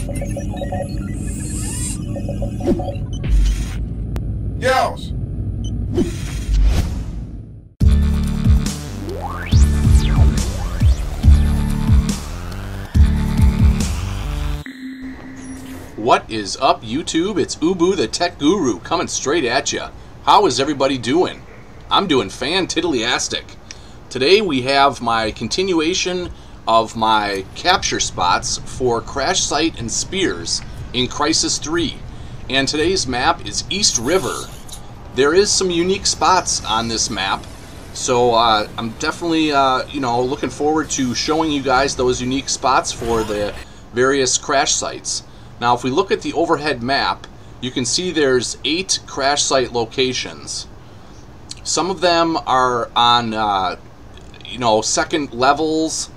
Yeousch! What is up, YouTube? It's Ubu the Tech Guru coming straight at you. How is everybody doing? I'm doing fan-tiddly-astic. Today we have my continuation of my capture spots for Crash Site and Spears in Crysis 3. And today's map is East River. There is some unique spots on this map, so I'm definitely looking forward to showing you guys those unique spots for the various crash sites. Now, if we look at the overhead map, you can see there's 8 crash site locations. Some of them are on, second levels,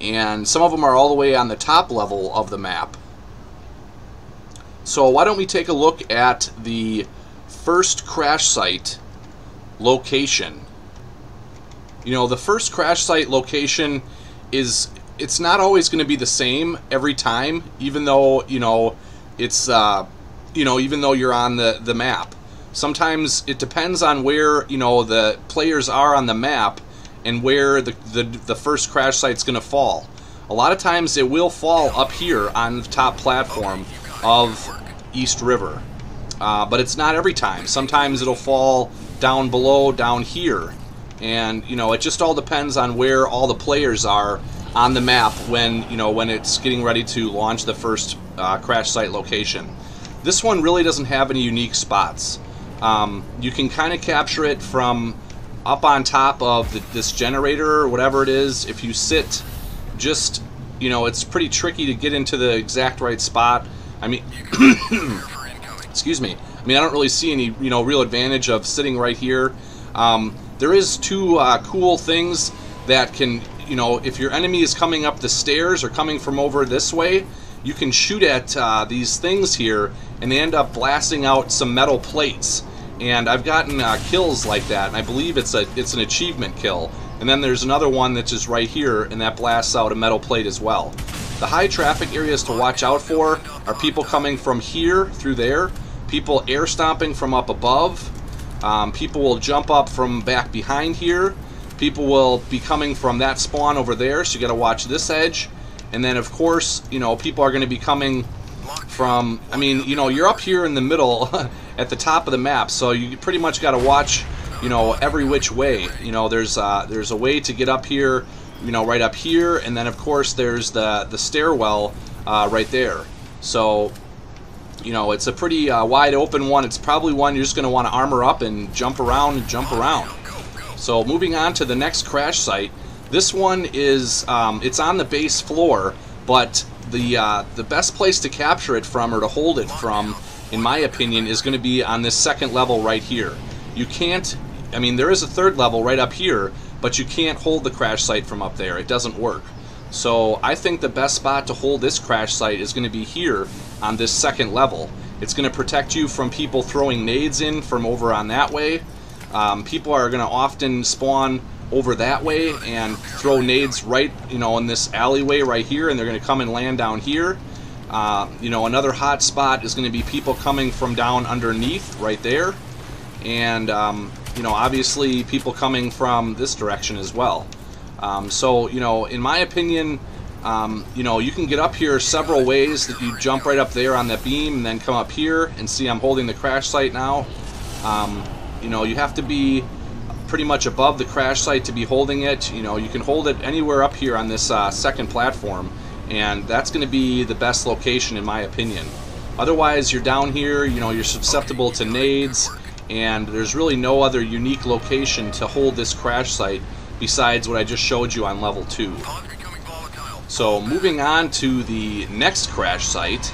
and some of them are all the way on the top level of the map. So why don't we take a look at the first crash site location. The first crash site location it's not always going to be the same every time, even though it's even though you're on the map. Sometimes it depends on where the players are on the map and where the first crash site's going to fall. A lot of times it will fall up here on the top platform of East River, but it's not every time. Sometimes it'll fall down below, down here, and it just all depends on where all the players are on the map when it's getting ready to launch the first crash site location. This one really doesn't have any unique spots. You can kind of capture it from up on top of this generator or whatever it is. If you sit just, it's pretty tricky to get into the exact right spot. I mean, excuse me. I mean, I don't really see any real advantage of sitting right here. There is 2 cool things that can, if your enemy is coming up the stairs or coming from over this way, you can shoot at these things here, and they end up blasting out some metal plates. And I've gotten kills like that, and I believe it's an achievement kill. And then there's another one that's just right here, and that blasts out a metal plate as well. The high traffic areas to watch out for are people coming from here through there, people air stomping from up above, people will jump up from back behind here. People will be coming from that spawn over there, so you got to watch this edge. And then, of course, people are going to be coming from, you're up here in the middle at the top of the map, so you pretty much got to watch, every which way. There's a way to get up here, right up here, and then, of course, there's the stairwell right there. So, it's a pretty wide open one. It's probably one you're just going to want to armor up and jump around and jump around. So moving on to the next crash site, this one is it's on the base floor, but the best place to capture it from or to hold it from, in my opinion, is going to be on this second level right here. You can't, there is a third level right up here, but you can't hold the crash site from up there. It doesn't work. So I think the best spot to hold this crash site is going to be here on this second level. It's going to protect you from people throwing nades in from over on that way. People are going to often spawn over that way and throw nades right, in this alleyway right here, and they're going to come and land down here. Another hot spot is going to be people coming from down underneath right there, and obviously people coming from this direction as well. So in my opinion, you can get up here several ways. That you jump right up there on that beam and then come up here, and see I'm holding the crash site now. You have to be pretty much above the crash site to be holding it. You can hold it anywhere up here on this second platform, and that's going to be the best location in my opinion. Otherwise, you're down here, you're susceptible to nades, and there's really no other unique location to hold this crash site besides what I just showed you on level 2. So moving on to the next crash site,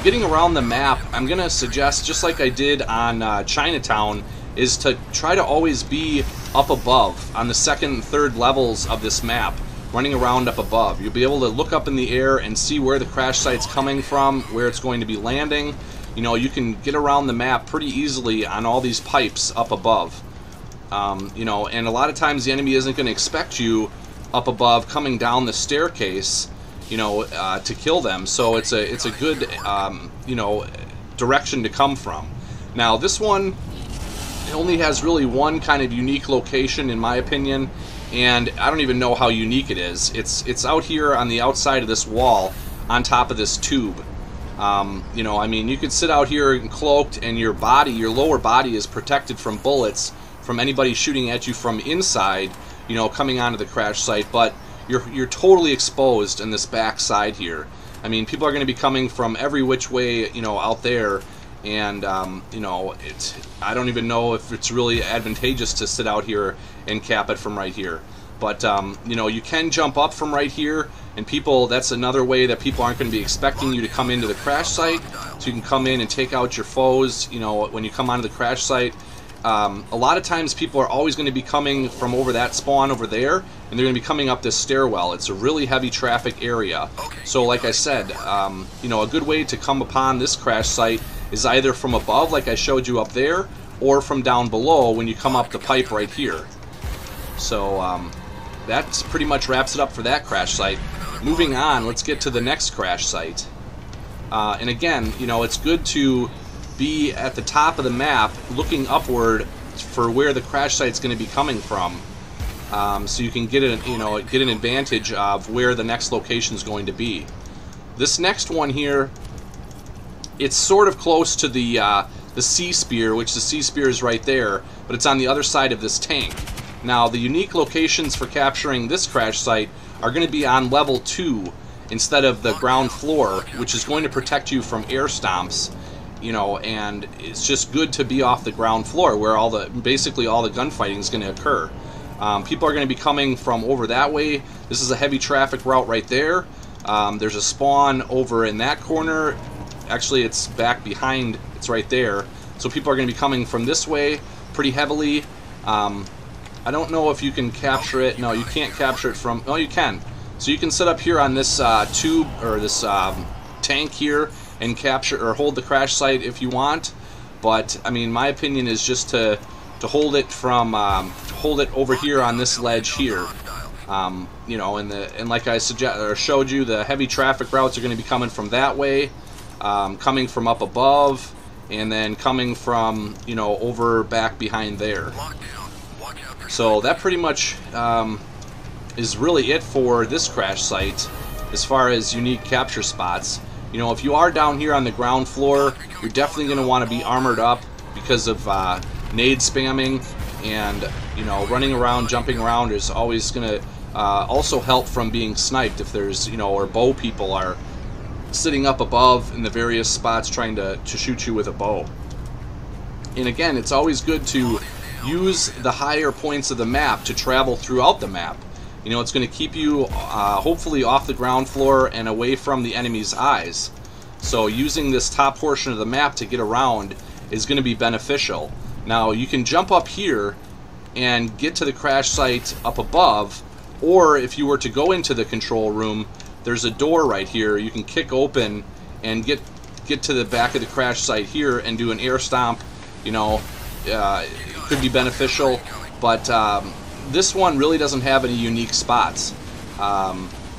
getting around the map, I'm going to suggest, just like I did on Chinatown, is to try to always be up above on the second and third levels of this map, running around up above. You'll be able to look up in the air and see where the crash site's coming from, where it's going to be landing. You can get around the map pretty easily on all these pipes up above. And a lot of times the enemy isn't going to expect you up above coming down the staircase, you know, to kill them. So it's a good, you know, direction to come from. Now this one only has really one kind of unique location, in my opinion, and I don't even know how unique it is. It's out here on the outside of this wall, on top of this tube. You know, I mean, you could sit out here cloaked, and your body, your lower body, is protected from bullets from anybody shooting at you from inside, you know, coming onto the crash site, but you're totally exposed in this back side here. I mean, people are going to be coming from every which way, you know, out there, and you know, I don't even know if it's really advantageous to sit out here and cap it from right here. But you know, you can jump up from right here, and people, that's another way that people aren't going to be expecting you to come into the crash site, so you can come in and take out your foes, you know, when you come onto the crash site. A lot of times people are always going to be coming from over that spawn over there, and they're going to be coming up this stairwell. It's a really heavy traffic area. So like I said, you know, a good way to come upon this crash site is either from above, like I showed you up there, or from down below when you come up the pipe right here. So that pretty much wraps it up for that crash site. Moving on, let's get to the next crash site. And again, you know, it's good to be at the top of the map looking upward for where the crash site's going to be coming from, so you can get an advantage of where the next location is going to be. This next one here, it's sort of close to the sea spear, which the sea spear is right there, but it's on the other side of this tank. Now the unique locations for capturing this crash site are going to be on level 2 instead of the ground floor, which is going to protect you from air stomps. You know, and it's just good to be off the ground floor where basically all the gunfighting is going to occur. People are going to be coming from over that way. This is a heavy traffic route right there. There's a spawn over in that corner. Actually, it's back behind. It's right there. So people are going to be coming from this way pretty heavily. I don't know if you can capture it. No, you can't capture it from... Oh, you can. So you can sit up here on this tube, or this tank here, and capture or hold the crash site if you want. But I mean, my opinion is just to hold it from hold it over here on this ledge here. You know, and like I showed you, the heavy traffic routes are going to be coming from that way, coming from up above, and then coming from, you know, over back behind there. So that pretty much is really it for this crash site as far as unique capture spots. You know, if you are down here on the ground floor, you're definitely going to want to be armored up because of nade spamming, and, you know, running around, jumping around is always going to also help from being sniped if there's, you know, or bow people are sitting up above in the various spots trying to shoot you with a bow. And again, it's always good to use the higher points of the map to travel throughout the map. You know, it's going to keep you hopefully off the ground floor and away from the enemy's eyes. So using this top portion of the map to get around is going to be beneficial. Now you can jump up here and get to the crash site up above, or if you were to go into the control room, there's a door right here you can kick open and get to the back of the crash site here and do an air stomp. You know, it could be beneficial, but this one really doesn't have any unique spots.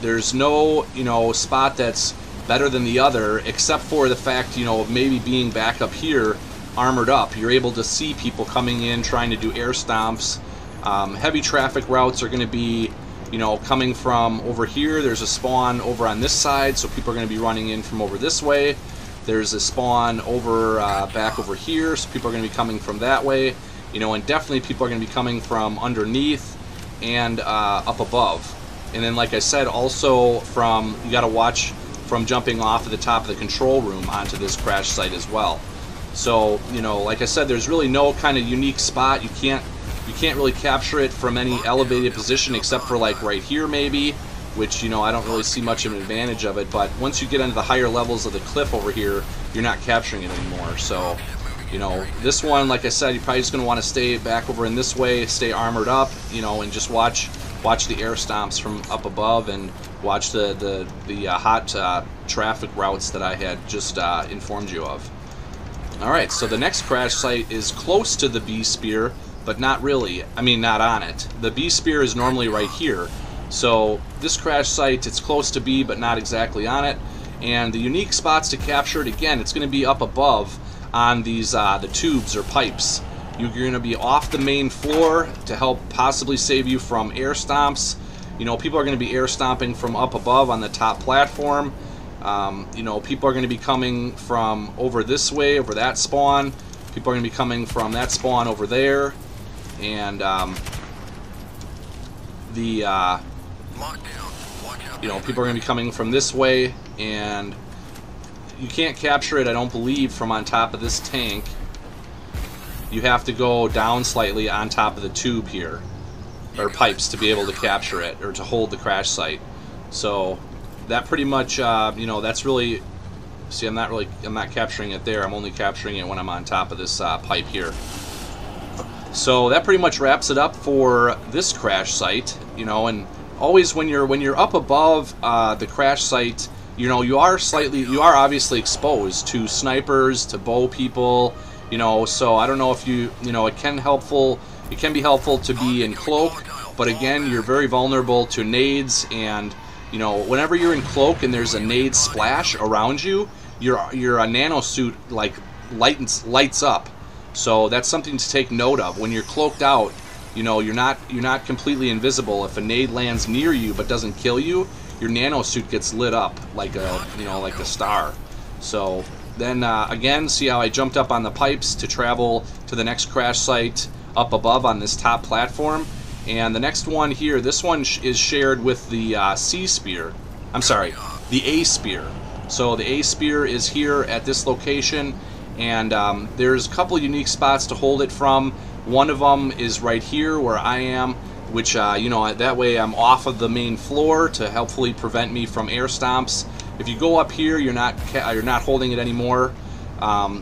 There's no, you know, spot that's better than the other, except for the fact, you know, maybe being back up here armored up. You're able to see people coming in trying to do air stomps. Heavy traffic routes are going to be, you know, coming from over here. There's a spawn over on this side, so people are going to be running in from over this way. There's a spawn over back over here, so people are going to be coming from that way. You know, and definitely people are going to be coming from underneath and up above. And then, like I said, also from, you got to watch from jumping off of the top of the control room onto this crash site as well. So, you know, like I said, there's really no kind of unique spot. You can't really capture it from any elevated position except for like right here maybe, which, you know, I don't really see much of an advantage of it. But once you get into the higher levels of the cliff over here, you're not capturing it anymore. So, you know, this one, like I said, you're probably just going to want to stay back over in this way, stay armored up, you know, and just watch the air stomps from up above, and watch the hot traffic routes that I had just informed you of. Alright, so the next crash site is close to the B spear, but not really. I mean, not on it. The B spear is normally right here. So this crash site, it's close to B, but not exactly on it. And the unique spots to capture it, again, it's going to be up above on these the tubes or pipes. You're going to be off the main floor to help possibly save you from air stomps. You know, people are going to be air stomping from up above on the top platform. You know, people are going to be coming from over this way, over that spawn. People are going to be coming from that spawn over there. And you know, people are going to be coming from this way. And you can't capture it, I don't believe, from on top of this tank. You have to go down slightly on top of the tube here, or pipes, to be able to capture it, or to hold the crash site. So that pretty much, you know, that's really, see, I'm not capturing it there. I'm only capturing it when I'm on top of this pipe here. So that pretty much wraps it up for this crash site. You know, and always when you're up above the crash site, you know, you are obviously exposed to snipers, to bow people. You know, so I don't know if you know, it can be helpful to be in cloak, but again, you're very vulnerable to nades, and you know, whenever you're in cloak and there's a nade splash around you, your nano suit like lights up. So that's something to take note of. When you're cloaked out, you know, you're not completely invisible. If a nade lands near you but doesn't kill you, your nano suit gets lit up like a, you know, like a star. So then again, see how I jumped up on the pipes to travel to the next crash site up above on this top platform. And the next one here, this one is shared with the C spear. I'm sorry, the A spear. So the A spear is here at this location, and there's a couple unique spots to hold it from. One of them is right here where I am, which you know, that way I'm off of the main floor to helpfully prevent me from air stomps. If you go up here, you're not holding it anymore.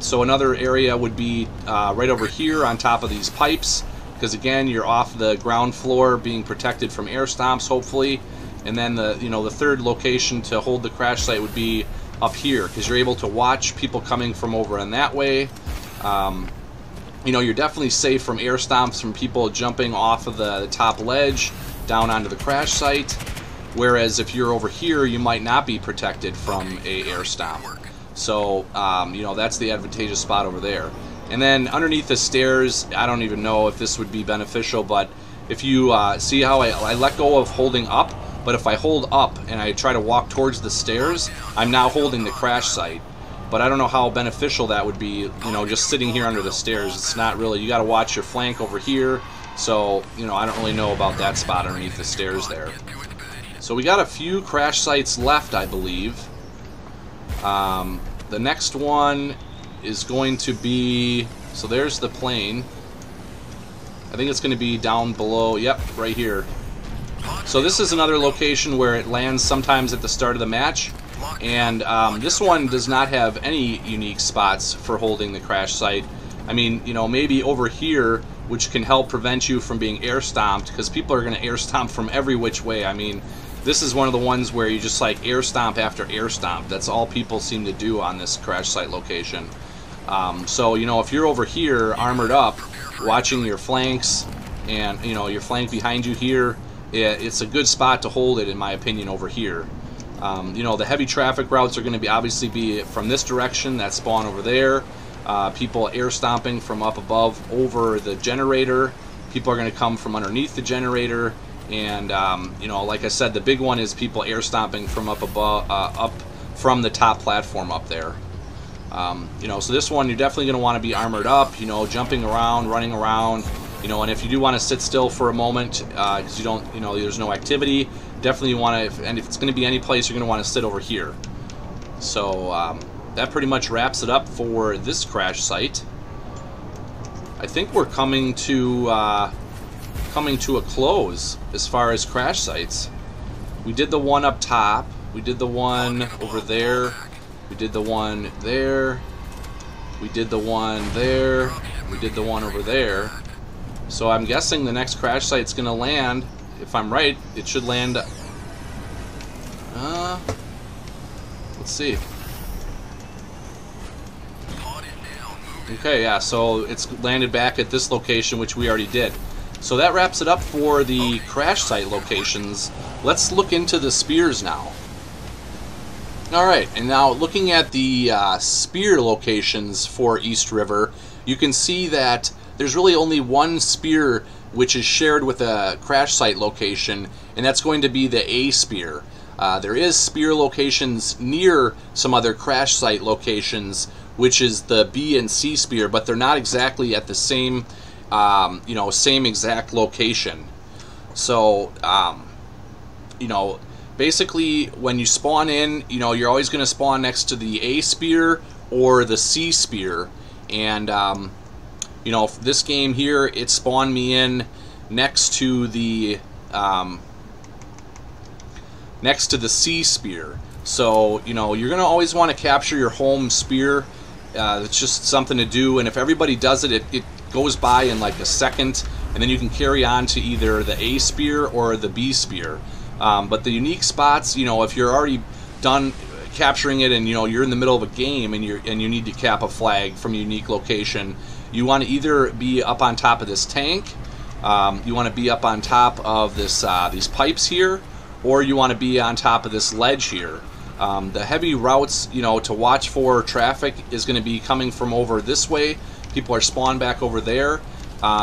So another area would be right over here on top of these pipes, because again, you're off the ground floor, being protected from air stomps, hopefully. And then the third location to hold the crash site would be up here, because you're able to watch people coming from over in that way. You know, you're definitely safe from air stomps, from people jumping off of the top ledge down onto the crash site. Whereas if you're over here, you might not be protected from a air stomp. So, you know, that's the advantageous spot over there. And then underneath the stairs, I don't even know if this would be beneficial, but if you see how I let go of holding up, but if I hold up and I try to walk towards the stairs, I'm now holding the crash site. But I don't know how beneficial that would be, you know, just sitting here under the stairs. It's not really, you got to watch your flank over here. So, you know, I don't really know about that spot underneath the stairs there. So we got a few crash sites left, I believe. The next one is going to be, so there's the plane. I think it's going to be down below, yep, right here. So this is another location where it lands sometimes at the start of the match. And this one does not have any unique spots for holding the crash site. I mean, you know, maybe over here, which can help prevent you from being air stomped, because people are going to air stomp from every which way. I mean, this is one of the ones where you just like air stomp after air stomp. That's all people seem to do on this crash site location. So, you know, if you're over here armored up, watching your flanks, and, you know, your flank behind you here, it's a good spot to hold it, in my opinion, over here. You know, the heavy traffic routes are going to be obviously be from this direction, that spawn over there. People air stomping from up above over the generator. People are going to come from underneath the generator. And, you know, like I said, the big one is people air stomping from up above, up from the top platform up there. You know, so this one you're definitely going to want to be armored up, you know, jumping around, running around, you know, and if you do want to sit still for a moment, because you don't, you know, there's no activity, definitely want to, and if it's going to be any place, you're going to want to sit over here. So, that pretty much wraps it up for this crash site. I think we're coming to a close as far as crash sites. We did the one up top, we did the one over there, we did the one there, we did the one there, we did the one over there. So I'm guessing the next crash site's gonna land, if I'm right, it should land, let's see. Okay, yeah, so it's landed back at this location, which we already did. So that wraps it up for the crash site locations. Let's look into the spears now. Alright, and now looking at the spear locations for East River, you can see that there's really only one spear which is shared with a crash site location, and that's going to be the A spear. There is spear locations near some other crash site locations, which is the B and C spear, but they're not exactly at the same, same exact location. So, basically, when you spawn in, you're always going to spawn next to the A spear or the C spear. And, this game here, it spawned me in next to the C spear. So, you're going to always want to capture your home spear. It's just something to do. And if everybody does it, it goes by in like a second. And then you can carry on to either the A spear or the B spear. But the unique spots, if you're already done capturing it and you're in the middle of a game and you need to cap a flag from a unique location, you want to either be up on top of this tank, you want to be up on top of this these pipes here, or you want to be on top of this ledge here. The heavy routes, to watch for traffic is going to be coming from over this way. People are spawned back over there.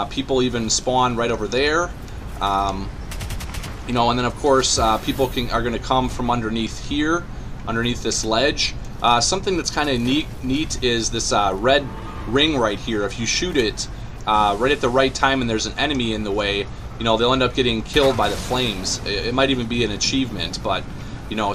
People even spawn right over there. And then of course people are going to come from underneath here, underneath this ledge. Something that's kind of neat is this red ring right here. If you shoot it right at the right time and there's an enemy in the way, they'll end up getting killed by the flames. It might even be an achievement, but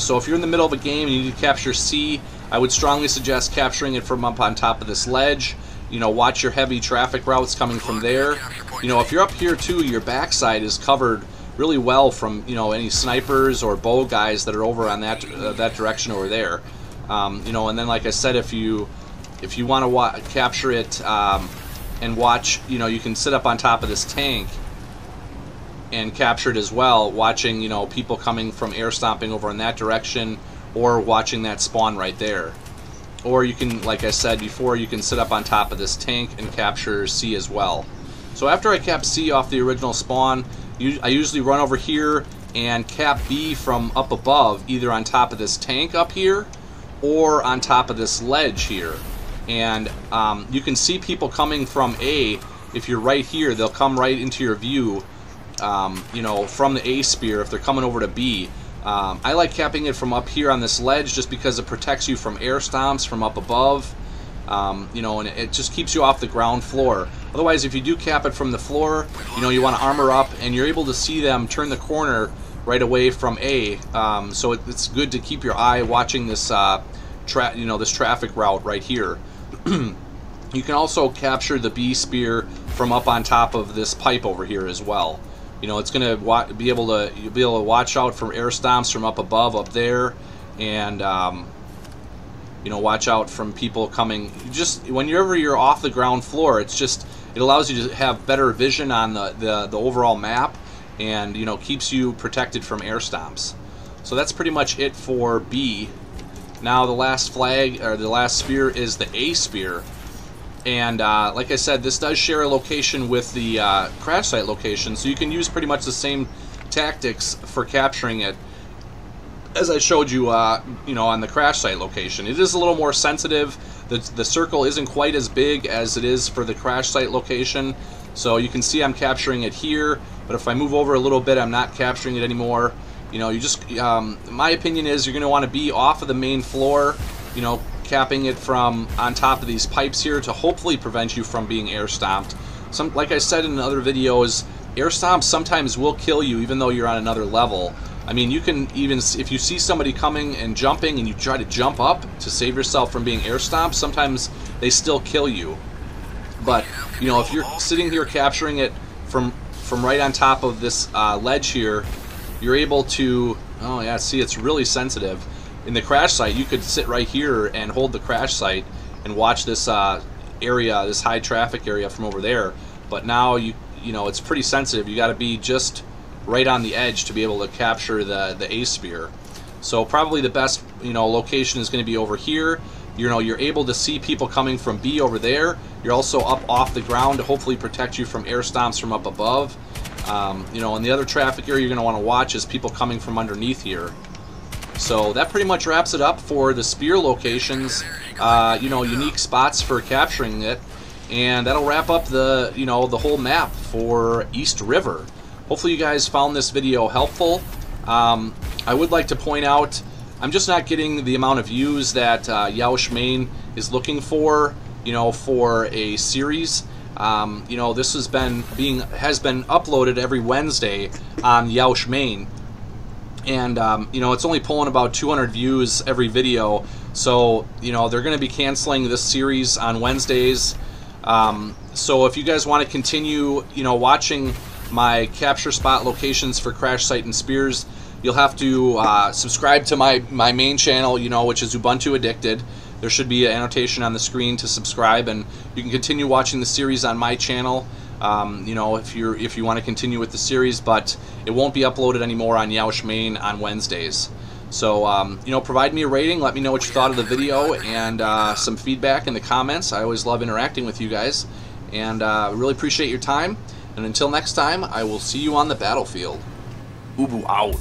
so if you're in the middle of a game and you need to capture C, I would strongly suggest capturing it from up on top of this ledge. Watch your heavy traffic routes coming from there. If you're up here too, your backside is covered really well from any snipers or bow guys that are over on that direction over there. And then like I said, if you want to capture it and watch, you can sit up on top of this tank and capture it as well, watching people coming from air stomping over in that direction, or watching that spawn right there. Or you can, like I said before, you can sit up on top of this tank and capture C as well. So after I cap C off the original spawn, I usually run over here and cap B from up above, either on top of this tank up here or on top of this ledge here. And you can see people coming from A. If you're right here, they'll come right into your view, from the A spear if they're coming over to B. I like capping it from up here on this ledge just because it protects you from air stomps from up above. And it just keeps you off the ground floor. Otherwise, if you do cap it from the floor, you want to armor up, and you're able to see them turn the corner right away from A. So it's good to keep your eye watching this, this traffic route right here. You can also capture the B spear from up on top of this pipe over here as well. It's going to you'll be able to watch out for air stomps from up above, up there, and watch out from people coming. Just whenever you're off the ground floor, it allows you to have better vision on the overall map, and keeps you protected from air stomps. So that's pretty much it for B. Now the last flag, or the last spear, is the A spear. And like I said, this does share a location with the crash site location, so you can use pretty much the same tactics for capturing it as I showed you, on the crash site location. It is a little more sensitive. The circle isn't quite as big as it is for the crash site location, so you can see I'm capturing it here. But if I move over a little bit, I'm not capturing it anymore. My opinion is you're going to want to be off of the main floor, capping it from on top of these pipes here to hopefully prevent you from being air stomped. Like I said in other videos, air stomps sometimes will kill you even though you're on another level. I mean, you can even, if you see somebody coming and jumping and you try to jump up to save yourself from being air stomped, sometimes they still kill you. But, if you're sitting here capturing it from right on top of this ledge here, you're able to, oh yeah, see, it's really sensitive. In the crash site, you could sit right here and hold the crash site and watch this area, this high traffic area from over there. But now it's pretty sensitive. You got to be just right on the edge to be able to capture the A spear. So probably the best, location is going to be over here. You're able to see people coming from B over there. You're also up off the ground to hopefully protect you from air stomps from up above. And the other traffic area you're going to want to watch is people coming from underneath here. So that pretty much wraps it up for the spear locations, unique spots for capturing it. And that'll wrap up the, the whole map for East River. Hopefully you guys found this video helpful. I would like to point out, I'm just not getting the amount of views that Yeousch Main is looking for, for a series. This has been uploaded every Wednesday on Yeousch Main, and it's only pulling about 200 views every video. So they're going to be canceling this series on Wednesdays. So if you guys want to continue, watching my capture spot locations for crash site and spears, you'll have to subscribe to my main channel, which is Ubuntu Addicted. There should be an annotation on the screen to subscribe, and you can continue watching the series on my channel. If you want to continue with the series, but it won't be uploaded anymore on Yeousch Main on Wednesdays. So provide me a rating, let me know what you thought of the video, and some feedback in the comments. I always love interacting with you guys, and really appreciate your time. And until next time, I will see you on the battlefield. Ubu out.